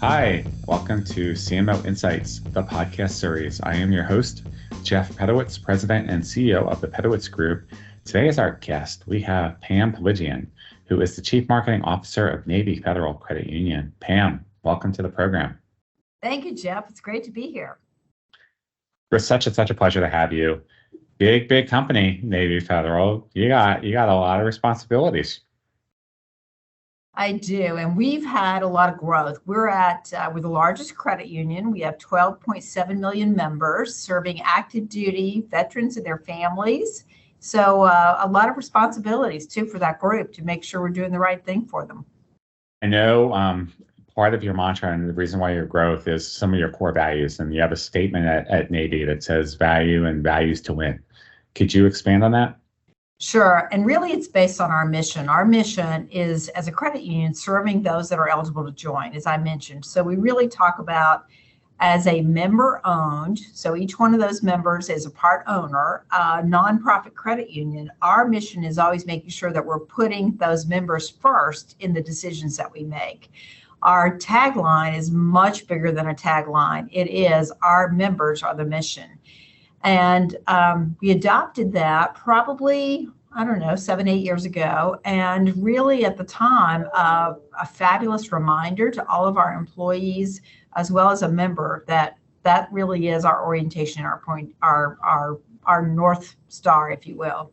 Hi, welcome to CMO Insights, the podcast series. I am your host, Jeff Pedowitz, President and CEO of the Pedowitz Group. Today as our guest, we have Pam Piligian, who is the Chief Marketing Officer of Navy Federal Credit Union. Pam, welcome to the program. Thank you, Jeff. It's great to be here. It's such a pleasure to have you. Big company, Navy Federal. You got a lot of responsibilities. I do, and we've had a lot of growth. We're the largest credit union. We have 12.7 million members serving active duty veterans and their families. So a lot of responsibilities too for that group to make sure we're doing the right thing for them. I know part of your mantra and the reason why your growth is some of your core values, and you have a statement at Navy that says value and values to win. Could you expand on that? Sure. And really, it's based on our mission. Our mission is, as a credit union, serving those that are eligible to join, as I mentioned. So we really talk about as a member-owned, so each one of those members is a part owner, a nonprofit credit union. Our mission is always making sure that we're putting those members first in the decisions that we make. Our tagline is much bigger than a tagline. It is, our members are the mission. And we adopted that probably, 7-8 years ago. And really at the time, a fabulous reminder to all of our employees, as well as a member, that really is our orientation, our point, our North Star, if you will.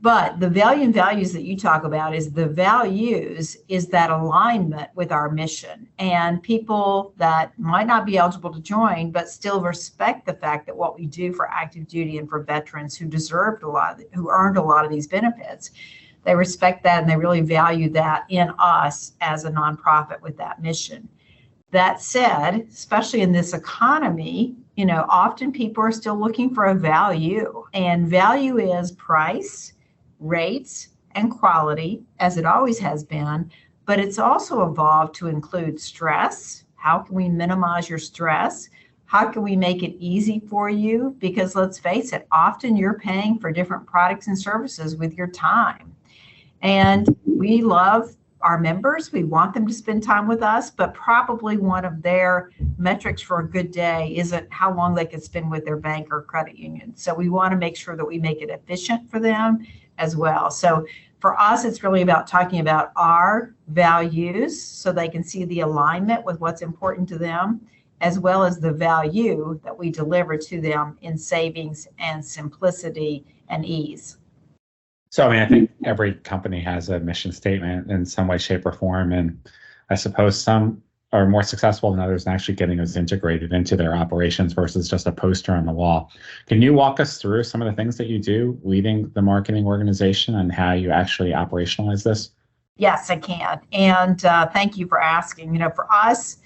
But the value and values that you talk about is the values is that alignment with our mission, and people that might not be eligible to join, but still respect the fact that what we do for active duty and for veterans who who earned a lot of these benefits, they respect that and they really value that in us as a nonprofit with that mission. That said, especially in this economy, often people are still looking for a value, and value is price, rates, and quality, as it always has been, but it's also evolved to include stress. How can we minimize your stress? How can we make it easy for you? Because let's face it, often you're paying for different products and services with your time. And we love our members. We want them to spend time with us, but probably one of their metrics for a good day isn't how long they can spend with their bank or credit union. So we want to make sure that we make it efficient for them as well. So for us, it's really about talking about our values so they can see the alignment with what's important to them, as well as the value that we deliver to them in savings and simplicity and ease. So, I think every company has a mission statement in some way, shape, or form. And I suppose some are more successful than others in actually getting those integrated into their operations versus just a poster on the wall. Can you walk us through some of the things that you do leading the marketing organization and how you actually operationalize this? Yes, I can. And thank you for asking. For us,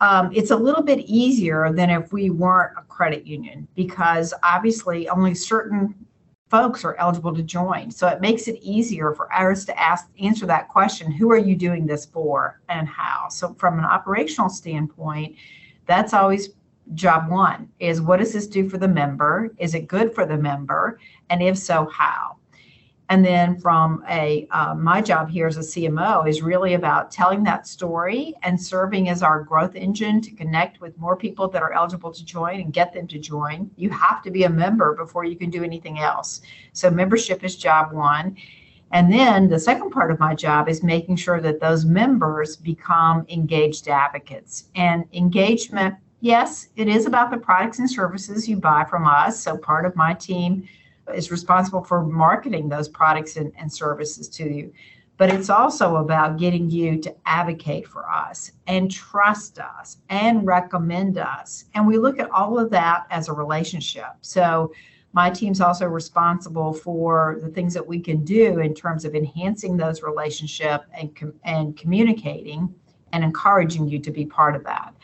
it's a little bit easier than if we weren't a credit union, because obviously only certain folks are eligible to join. So it makes it easier for us to answer that question, who are you doing this for and how? So from an operational standpoint, that's always job one, is what does this do for the member? Is it good for the member? And if so, how? And then from my job here as a CMO is really about telling that story and serving as our growth engine to connect with more people that are eligible to join and get them to join. You have to be a member before you can do anything else. So membership is job one. And then the second part of my job is making sure that those members become engaged advocates. And engagement, yes, it is about the products and services you buy from us. So part of my team is responsible for marketing those products and services to you. But it's also about getting you to advocate for us and trust us and recommend us. And we look at all of that as a relationship. So my team's also responsible for the things that we can do in terms of enhancing those relationships and communicating and encouraging you to be part of that.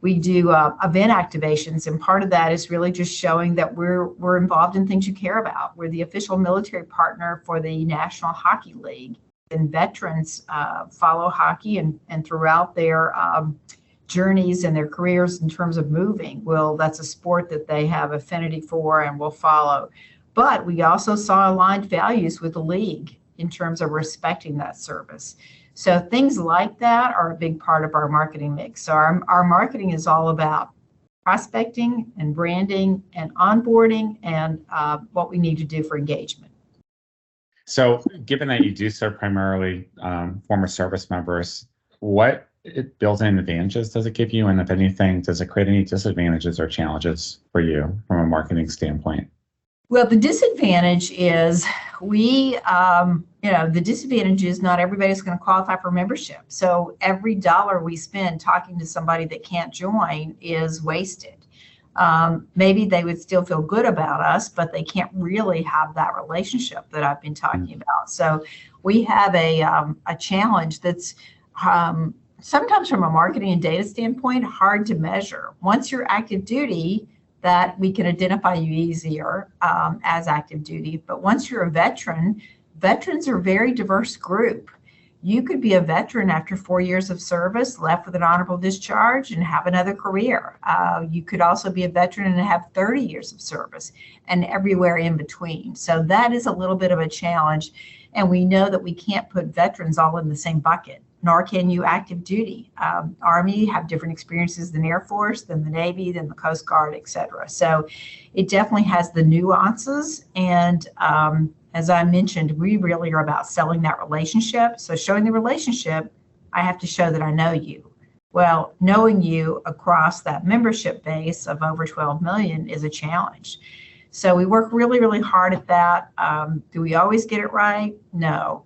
We do event activations, and part of that is really just showing that we're involved in things you care about. We're the official military partner for the National Hockey League, and veterans follow hockey and throughout their journeys and their careers in terms of moving. Well, that's a sport that they have affinity for and will follow. But we also saw aligned values with the league in terms of respecting that service. So things like that are a big part of our marketing mix. So our marketing is all about prospecting and branding and onboarding and what we need to do for engagement. So given that you do serve primarily former service members, what built-in advantages does it give you? And if anything, does it create any disadvantages or challenges for you from a marketing standpoint? Well, the disadvantage is the disadvantage is not everybody's going to qualify for membership. So every dollar we spend talking to somebody that can't join is wasted. Maybe they would still feel good about us, but they can't really have that relationship that I've been talking about. So we have a challenge that's sometimes from a marketing and data standpoint, hard to measure. Once you're active duty, that we can identify you easier as active duty. But once you're a veteran, veterans are a very diverse group. You could be a veteran after 4 years of service, left with an honorable discharge, and have another career. You could also be a veteran and have 30 years of service and everywhere in between. So that is a little bit of a challenge. And we know that we can't put veterans all in the same bucket, nor can you active duty. Army have different experiences than Air Force, than the Navy, than the Coast Guard, et cetera. So it definitely has the nuances. And as I mentioned, we really are about selling that relationship. So showing the relationship, I have to show that I know you. Well, knowing you across that membership base of over 12 million is a challenge. So we work really, really hard at that. Do we always get it right? No,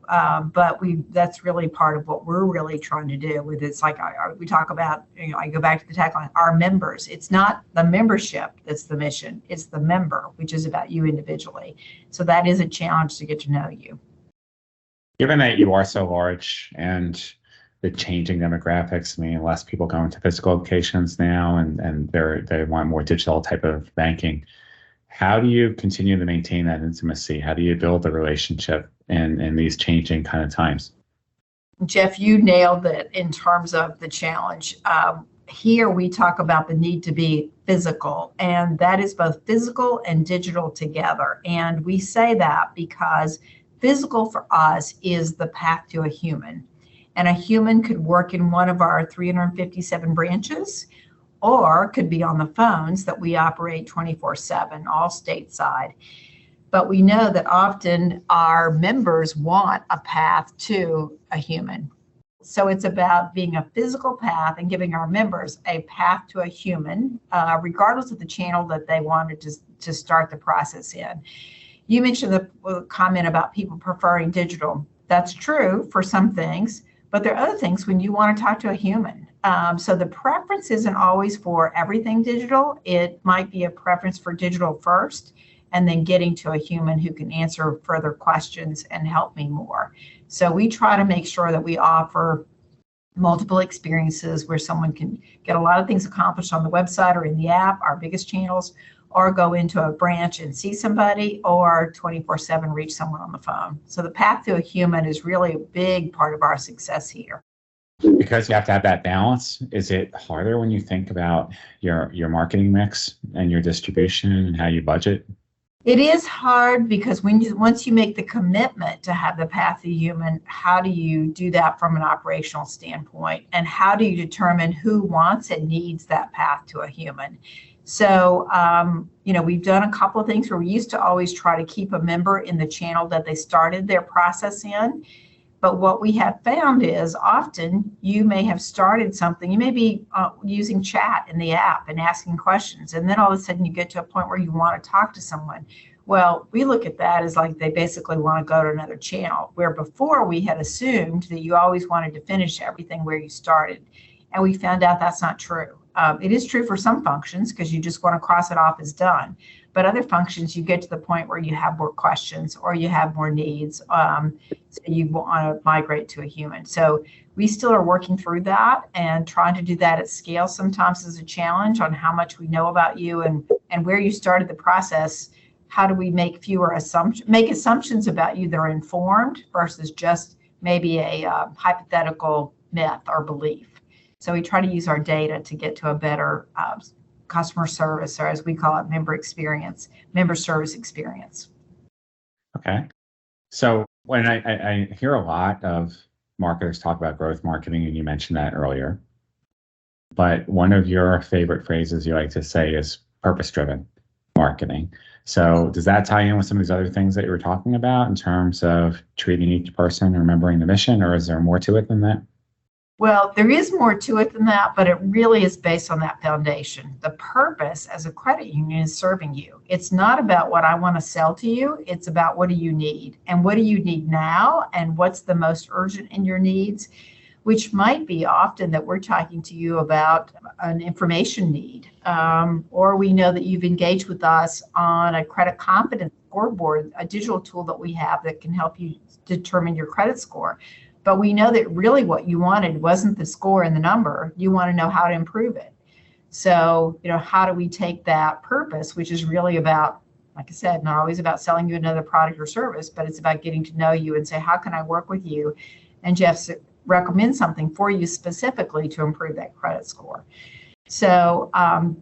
but that's really part of what we're really trying to do with it's like we talk about, I go back to the tagline, our members. It's not the membership that's the mission, it's the member, which is about you individually. So that is a challenge to get to know you. Given that you are so large and the changing demographics, I mean, less people going to physical locations now and they want more digital type of banking. How do you continue to maintain that intimacy? How do you build the relationship in these changing kind of times? Jeff, you nailed it in terms of the challenge. Here we talk about the need to be physical, and that is both physical and digital together. And we say that because physical for us is the path to a human. And a human could work in one of our 357 branches, or could be on the phones that we operate 24/7, all stateside. But we know that often our members want a path to a human. So it's about being a physical path and giving our members a path to a human, regardless of the channel that they wanted to start the process in. You mentioned the comment about people preferring digital. That's true for some things, but there are other things when you want to talk to a human. So the preference isn't always for everything digital. It might be a preference for digital first, and then getting to a human who can answer further questions and help me more. So we try to make sure that we offer multiple experiences where someone can get a lot of things accomplished on the website or in the app, our biggest channels, or go into a branch and see somebody, or 24/7 reach someone on the phone. So the path to a human is really a big part of our success here. Because you have to have that balance, is it harder when you think about your marketing mix and your distribution and how you budget? It is hard because once you make the commitment to have the path to human, how do you do that from an operational standpoint? And how do you determine who wants and needs that path to a human? So, we've done a couple of things where we used to always try to keep a member in the channel that they started their process in. But what we have found is often you may have started something, you may be using chat in the app and asking questions, and then all of a sudden you get to a point where you want to talk to someone. Well, we look at that as like they basically want to go to another channel, where before we had assumed that you always wanted to finish everything where you started. And we found out that's not true. It is true for some functions because you just want to cross it off as done. But other functions, you get to the point where you have more questions or you have more needs. So you want to migrate to a human. So we still are working through that, and trying to do that at scale sometimes is a challenge on how much we know about you and where you started the process. How do we make assumptions about you that are informed versus just maybe a hypothetical myth or belief. So we try to use our data to get to a better customer service, or as we call it, member service experience. Okay. So when I hear a lot of marketers talk about growth marketing, and you mentioned that earlier. But one of your favorite phrases you like to say is purpose-driven marketing. So does that tie in with some of these other things that you were talking about in terms of treating each person, remembering the mission, or is there more to it than that? Well, there is more to it than that, but it really is based on that foundation. The purpose as a credit union is serving you. It's not about what I want to sell to you. It's about what do you need, and what do you need now, and what's the most urgent in your needs, which might be often that we're talking to you about an information need, or we know that you've engaged with us on a credit competence scoreboard, a digital tool that we have that can help you determine your credit score. But we know that really what you wanted wasn't the score and the number. You want to know how to improve it. So, how do we take that purpose, which is really about, like I said, not always about selling you another product or service, but it's about getting to know you and say, how can I work with you? And Jeff recommend something for you specifically to improve that credit score. So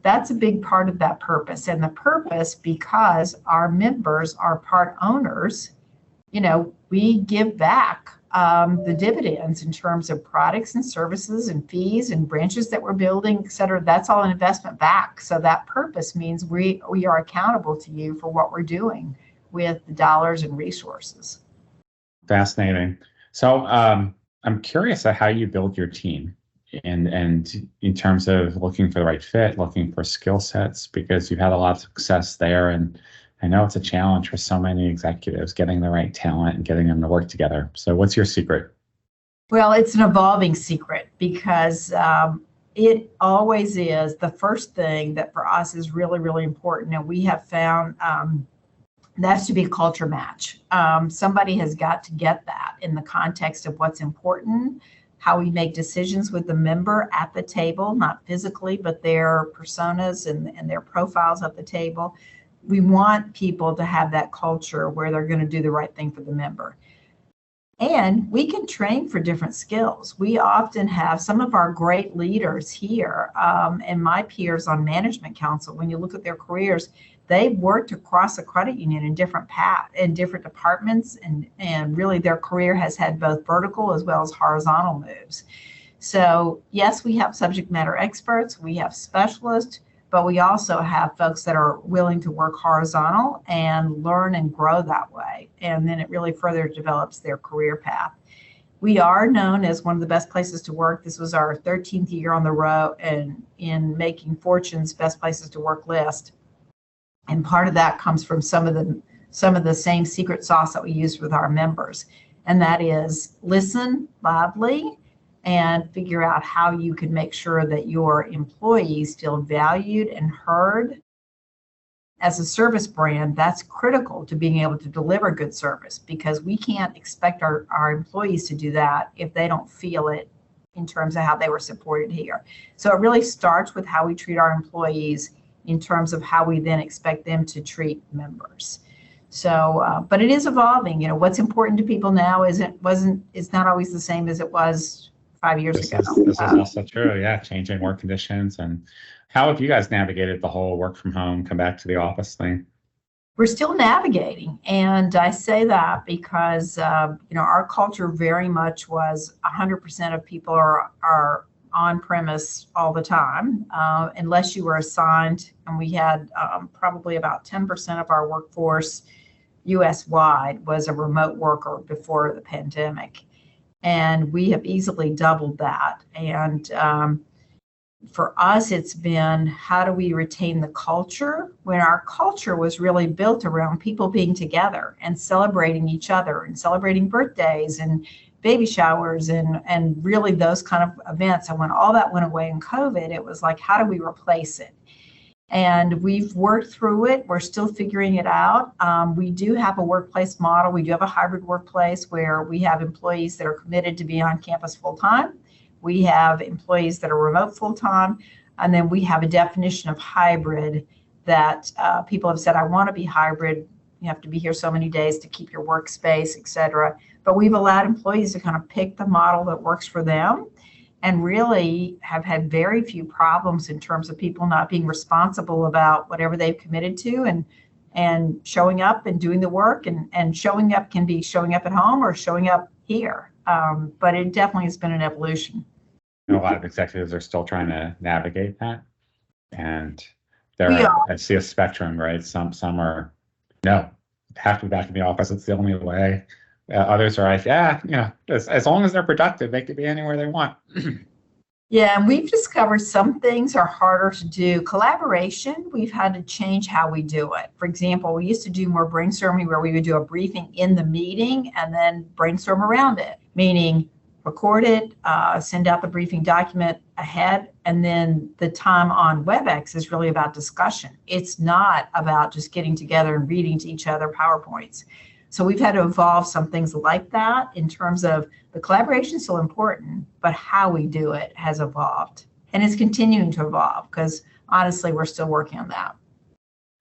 that's a big part of that purpose. And the purpose, because our members are part owners, we give back the dividends in terms of products and services and fees and branches that we're building, et cetera. That's all an investment back. So that purpose means we are accountable to you for what we're doing with the dollars and resources. Fascinating. So I'm curious at how you build your team and in terms of looking for the right fit, looking for skill sets, because you've had a lot of success there. And I know it's a challenge for so many executives getting the right talent and getting them to work together. So what's your secret? Well, it's an evolving secret because it always is the first thing that for us is really, really important. And we have found that's to be a culture match. Somebody has got to get that in the context of what's important, how we make decisions with the member at the table, not physically, but their personas and their profiles at the table. We want people to have that culture where they're going to do the right thing for the member. And we can train for different skills. We often have some of our great leaders here and my peers on management council, when you look at their careers, they've worked across a credit union in different different departments, and really their career has had both vertical as well as horizontal moves. So yes, we have subject matter experts, we have specialists, but we also have folks that are willing to work horizontal and learn and grow that way. And then it really further develops their career path. We are known as one of the best places to work. This was our 13th year on the road and in making Fortune's Best Places to Work list. And part of that comes from some of the same secret sauce that we use with our members. And that is listen loudly and figure out how you can make sure that your employees feel valued and heard. As a service brand, that's critical to being able to deliver good service, because we can't expect our employees to do that if they don't feel it in terms of how they were supported here. So it really starts with how we treat our employees in terms of how we then expect them to treat members. So, but it is evolving. What's important to people now is not always the same as it was 5 years ago. This is also true. Yeah. Changing work conditions. And how have you guys navigated the whole work from home, come back to the office thing? We're still navigating. And I say that because, our culture very much was 100% of people are on premise all the time, unless you were assigned. And we had probably about 10% of our workforce US wide was a remote worker before the pandemic. And we have easily doubled that. And for us, it's been, how do we retain the culture when our culture was really built around people being together and celebrating each other and celebrating birthdays and baby showers and really those kind of events. And when all that went away in COVID, it was like, how do we replace it? And we've worked through it. We're still figuring it out. We do have a workplace model. We do have a hybrid workplace where we have employees that are committed to be on campus full time. We have employees that are remote full time. And then we have a definition of hybrid that people have said, I want to be hybrid. You have to be here so many days to keep your workspace, et cetera. But we've allowed employees to kind of pick the model that works for them, and really have had very few problems in terms of people not being responsible about whatever they've committed to and showing up and doing the work. And showing up can be showing up at home or showing up here. but it definitely has been an evolution. A lot of executives are still trying to navigate that, and I see a spectrum, right? Some are, no, have to be back in the office. It's the only way. Others are like, yeah, as long as they're productive, they could be anywhere they want. Yeah, and we've discovered some things are harder to do. Collaboration, we've had to change how we do it. For example, we used to do more brainstorming where we would do a briefing in the meeting and then brainstorm around it, meaning record it, send out the briefing document ahead, and then the time on WebEx is really about discussion. It's not about just getting together and reading to each other PowerPoints. So we've had to evolve some things like that in terms of the collaboration is still important, but how we do it has evolved. And it's continuing to evolve because honestly, we're still working on that.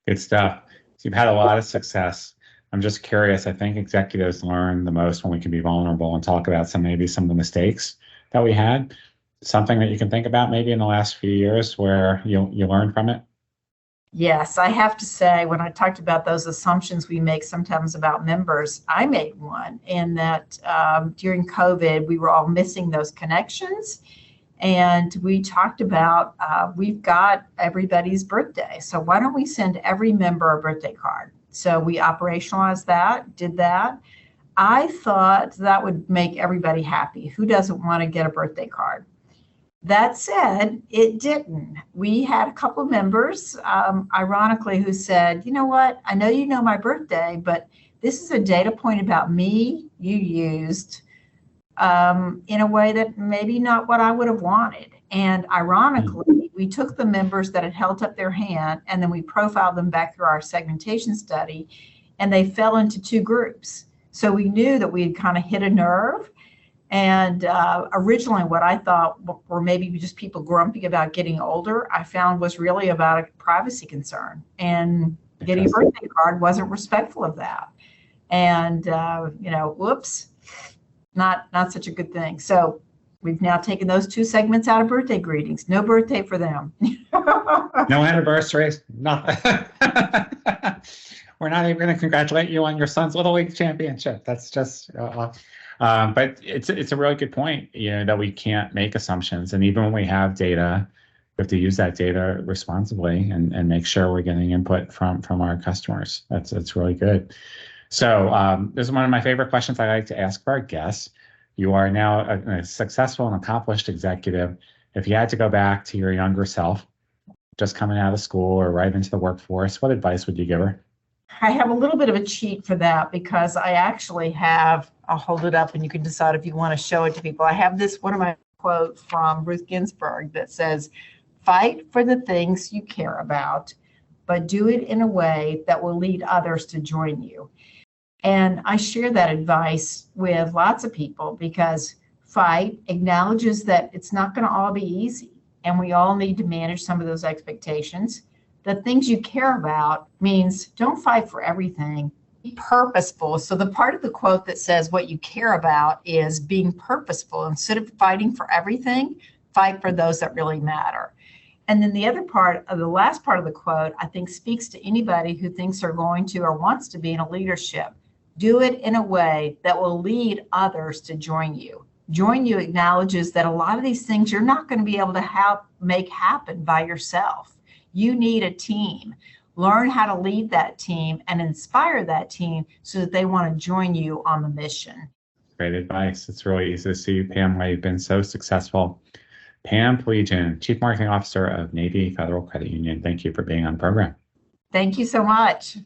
Good stuff. So you've had a lot of success. I'm just curious. I think executives learn the most when we can be vulnerable and talk about maybe some of the mistakes that we had. Something that you can think about maybe in the last few years where you learned from it? Yes, I have to say, when I talked about those assumptions we make sometimes about members, I made one in that during COVID, we were all missing those connections. And we talked about, we've got everybody's birthday. So why don't we send every member a birthday card? So we operationalized that, did that. I thought that would make everybody happy. Who doesn't want to get a birthday card? That said, it didn't. We had a couple of members, ironically, who said, you know what, I know you know my birthday, but this is a data point about me you used in a way that maybe not what I would have wanted. And ironically, we took the members that had held up their hand and then we profiled them back through our segmentation study, and they fell into two groups. So we knew that we had kind of hit a nerve. And originally what I thought were maybe just people grumpy about getting older, I found was really about a privacy concern. And getting a birthday card wasn't respectful of that. And, whoops, not such a good thing. So we've now taken those two segments out of birthday greetings. No birthday for them. No anniversaries, nothing. We're not even going to congratulate you on your son's Little League championship. That's just... but it's a really good point, that we can't make assumptions. And even when we have data, we have to use that data responsibly and make sure we're getting input from our customers. That's really good. So this is one of my favorite questions I like to ask for our guests. You are now a successful and accomplished executive. If you had to go back to your younger self, just coming out of school or right into the workforce, what advice would you give her? I have a little bit of a cheat for that because I actually have, I'll hold it up and you can decide if you want to show it to people. I have one of my quote from Ruth Ginsburg that says, fight for the things you care about, but do it in a way that will lead others to join you. And I share that advice with lots of people because fight acknowledges that it's not going to all be easy. And we all need to manage some of those expectations. The things you care about means don't fight for everything. Be purposeful. So the part of the quote that says what you care about is being purposeful. Instead of fighting for everything, fight for those that really matter. And then the other part of the last part of the quote, I think speaks to anybody who thinks they're going to or wants to be in a leadership. Do it in a way that will lead others to join you. Join you acknowledges that a lot of these things you're not going to be able to make happen by yourself. You need a team. Learn how to lead that team and inspire that team so that they want to join you on the mission. Great advice. It's really easy to see, Pam, why you've been so successful. Pam Piligian, Chief Marketing Officer of Navy Federal Credit Union. Thank you for being on the program. Thank you so much.